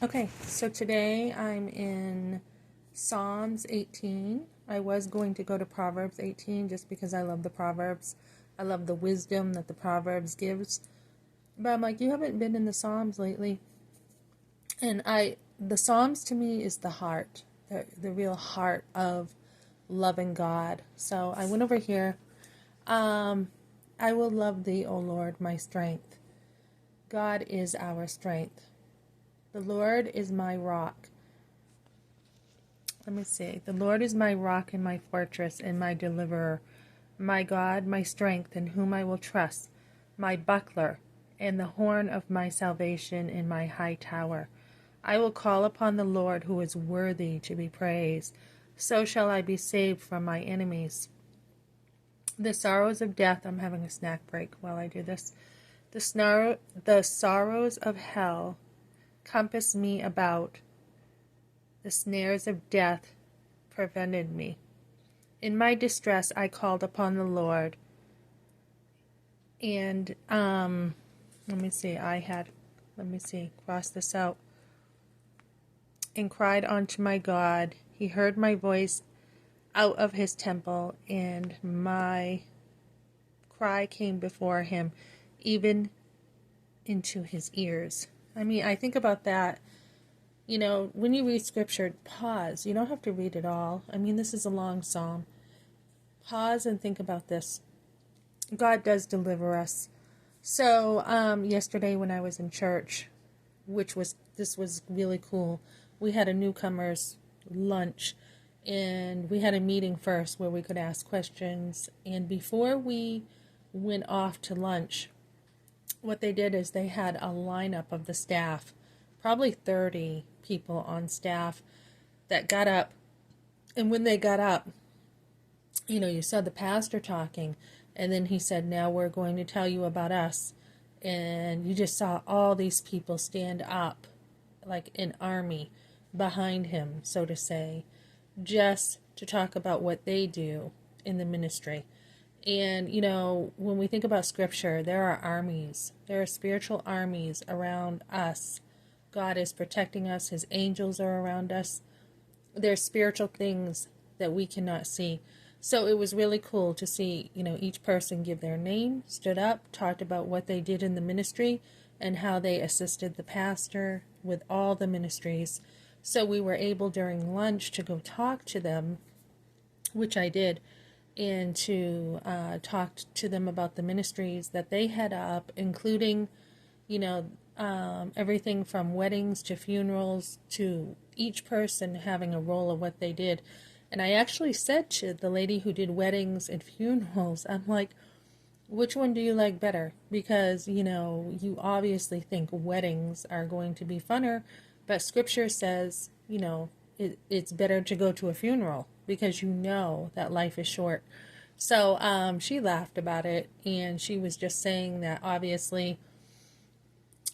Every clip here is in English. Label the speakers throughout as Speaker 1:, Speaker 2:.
Speaker 1: Okay, so today I'm in Psalms 18. I was going to go to Proverbs 18 just because I love the Proverbs. I love the wisdom that the Proverbs gives. But I'm like, you haven't been in the Psalms lately. And the Psalms to me is the heart, the real heart of loving God. So I went over here. I will love thee, O Lord, my strength. God is our strength. The Lord is my rock. Let me see. The Lord is my rock and my fortress and my deliverer, my God, my strength, in whom I will trust, my buckler, and the horn of my salvation in my high tower. I will call upon the Lord, who is worthy to be praised. So shall I be saved from my enemies. The sorrows of death, I'm having a snack break while I do this. The sorrows of hell compassed me about. The snares of death prevented me. In my distress, I called upon the Lord. And, cross this out. And cried unto my God. He heard my voice out of his temple, and my cry came before him, even into his ears. I think about that. When you read scripture, pause. You don't have to read it all. This is a long psalm. Pause and think about this. God does deliver us. So, yesterday when I was in church, this was really cool. We had a newcomers lunch, and we had a meeting first where we could ask questions. And before we went off to lunch, what they did is they had a lineup of the staff, probably 30 people on staff that got up. And when they got up, you saw the pastor talking, and then he said, now we're going to tell you about us. And you just saw all these people stand up like an army behind him, so to say, just to talk about what they do in the ministry. And, when we think about scripture, there are armies. There are spiritual armies around us. God is protecting us. His angels are around us. There's spiritual things that we cannot see. So it was really cool to see, each person give their name, stood up, talked about what they did in the ministry and how they assisted the pastor with all the ministries. So we were able during lunch to go talk to them, which I did, and to talk to them about the ministries that they had up, including, everything from weddings to funerals, to each person having a role of what they did. And I actually said to the lady who did weddings and funerals, I'm like, which one do you like better? Because, you obviously think weddings are going to be funner, but scripture says, it's better to go to a funeral because you know that life is short. So she laughed about it, and she was just saying that obviously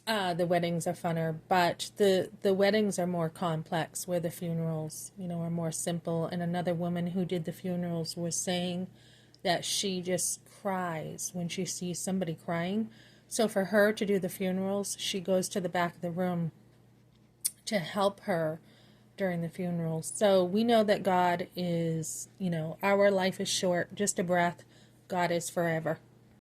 Speaker 1: the weddings are funner, but the weddings are more complex, where the funerals, are more simple. And another woman who did the funerals was saying that she just cries when she sees somebody crying. So for her to do the funerals, she goes to the back of the room to help her during the funerals. So we know that God is, our life is short, just a breath. God is forever.